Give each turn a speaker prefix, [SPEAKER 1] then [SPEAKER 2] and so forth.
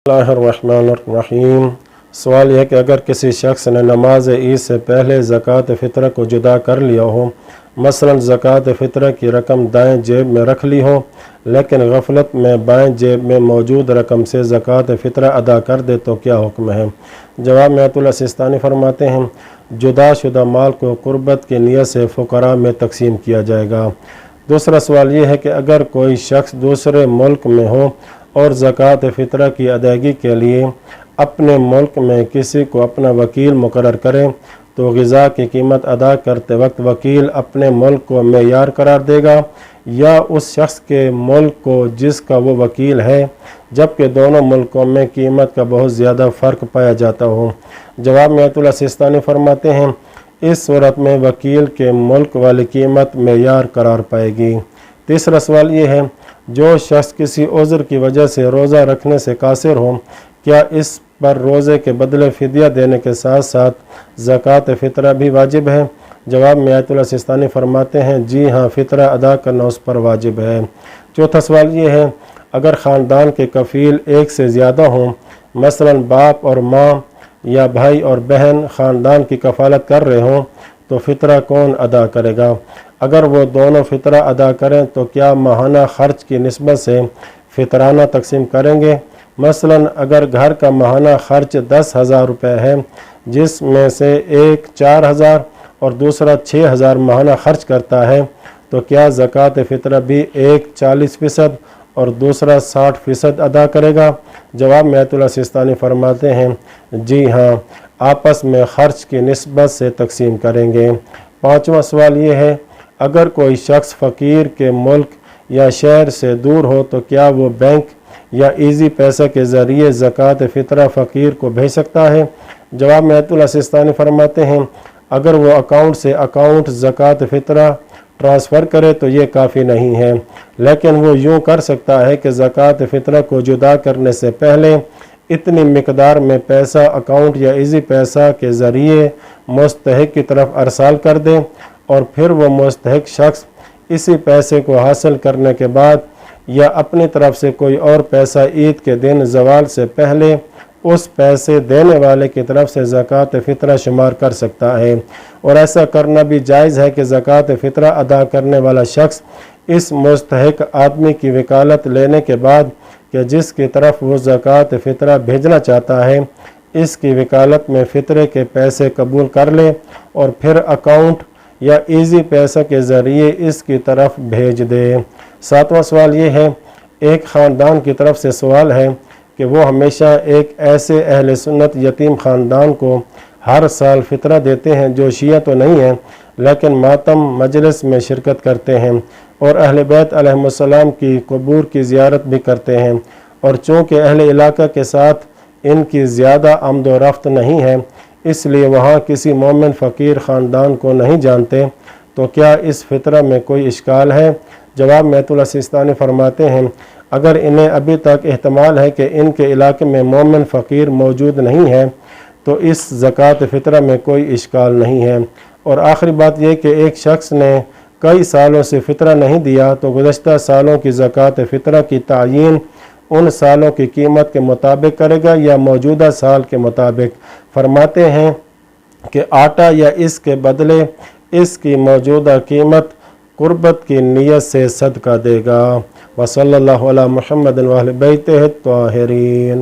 [SPEAKER 1] बिस्मिल्लाहिर्रहमानिर्रहीम। सवाल यह कि अगर किसी शख्स ने नमाज ईद से पहले ज़कात फ़ित्र को जुदा कर लिया हो, मसलन ज़कात फ़ित्र की रकम दाएं जेब में रख ली हो, लेकिन गफलत में बाएं जेब में मौजूद रकम से ज़कात फ़ित्र अदा कर दे तो क्या हुक्म है? जवाब में आयतुल्लाह सिस्तानी फरमाते हैं, जुदा शुदा माल को कुर्बत की नियत से फ़ुक़रा में तकसीम किया जाएगा। दूसरा सवाल यह है कि अगर कोई शख्स दूसरे मुल्क में हो और ज़कात फ़ित्र की अदायगी के लिए अपने मुल्क में किसी को अपना वकील मुकर्रर करे तो ग़िज़ा की कीमत अदा करते वक्त वकील अपने मुल्क को मेयार करार देगा या उस शख्स के मुल्क को जिसका वो वकील है, जबकि दोनों मुल्कों में कीमत का बहुत ज़्यादा फ़र्क पाया जाता हो? जवाब में आयतुल्लाह सिस्तानी फरमाते हैं, इस सूरत में वकील के मुल्क वाली कीमत मेयार करार पाएगी। तीसरा सवाल ये है, जो शख्स किसी उज़्र की वजह से रोज़ा रखने से कासिर हो, क्या इस पर रोज़े के बदले फ़िदिया देने के साथ साथ ज़कात फ़ित्र भी वाजिब है? जवाब में आयतुल्लाह सिस्तानी फरमाते हैं, जी हाँ, फ़ित्रा अदा करना उस पर वाजिब है। चौथा सवाल ये है, अगर ख़ानदान के कफ़ील एक से ज़्यादा हों, मसलन बाप और माँ या भाई और बहन ख़ानदान की कफ़ालत कर रहे हों, तो फ़ित्रा कौन अदा करेगा? अगर वो दोनों फ़ित्रा अदा करें तो क्या माहाना ख़र्च की निस्बत से फ़ितराना तकसीम करेंगे? मसलन अगर घर का माहाना ख़र्च 10,000 रुपये है, जिसमें से एक 4,000 और दूसरा 6,000 माहाना ख़र्च करता है, तो क्या ज़कात फ़ित्र भी एक 40% और दूसरा 60% अदा करेगा? जवाब में आयतुल्लाह सिस्तानी फरमाते हैं, जी हाँ, आपस में ख़र्च की निस्बत से तकसीम करेंगे। पाँचवा सवाल ये है, अगर कोई शख्स फ़कीर के मुल्क या शहर से दूर हो तो क्या वो बैंक या ईज़ी पैसा के ज़रिए ज़कात फ़ित्र फ़कीर को भेज सकता है? जवाब में आयतुल्लाह सिस्तानी फरमाते हैं, अगर वो अकाउंट से अकाउंट ज़कात फ़ित्र ट्रांसफ़र करे तो ये काफ़ी नहीं है, लेकिन वो यूँ कर सकता है कि ज़कात फ़ित्र को जुदा करने से पहले इतनी मिकदार में पैसा अकाउंट या ईज़ी पैसा के ज़रिए मुस्तहिक की तरफ अरसाल कर दे और फिर वो मुस्तहिक शख्स इसी पैसे को हासिल करने के बाद या अपनी तरफ से कोई और पैसा ईद के दिन ज़वाल से पहले उस पैसे देने वाले की तरफ से ज़कात फ़ित्र शुमार कर सकता है। और ऐसा करना भी जायज़ है कि ज़कात फ़ित्र अदा करने वाला शख्स इस मुस्तहिक आदमी की वकालत लेने के बाद कि जिसकी तरफ वो ज़कात फ़ित्र भेजना चाहता है, इसकी वकालत में फ़ित्रे के पैसे कबूल कर ले और फिर अकाउंट या ईज़ी पैसा के ज़रिए इसकी तरफ भेज दे। सातवां सवाल ये है, एक ख़ानदान की तरफ से सवाल है कि वो हमेशा एक ऐसे अहले सुन्नत यतीम ख़ानदान को हर साल फ़ित्रा देते हैं जो शिया तो नहीं है, लेकिन मातम मजलिस में शिरकत करते हैं और अहले बैत अलैहिमुस्सलाम की कबूर की ज़ियारत भी करते हैं, और चूँकि अहले इलाका के साथ इनकी ज़्यादा आमद व रफ्त नहीं है, इसलिए वहाँ किसी मोमिन फ़कीर ख़ानदान को नहीं जानते, तो क्या इस फ़ित्रा में कोई इश्काल है? जवाब में आयतुल्लाह सिस्तानी फरमाते हैं, अगर इन्हें अभी तक एहतमाल है कि इनके इलाके में मोमिन फ़कीर मौजूद नहीं है तो इस ज़कात फ़ित्रा में कोई इश्काल नहीं है। और आखिरी बात यह कि एक शख्स ने कई सालों से फ़ित्रा नहीं दिया तो गुज़श्ता सालों की ज़कात फ़ित्रा की तायीन उन सालों की कीमत के मुताबिक करेगा या मौजूदा साल के मुताबिक? फरमाते हैं कि आटा या इसके बदले इसकी मौजूदा कीमत कुर्बत की नियत से सदका देगा। वसल्लल्लाहु अला मुहम्मद व अहले बैतिही त्वाहिरीन।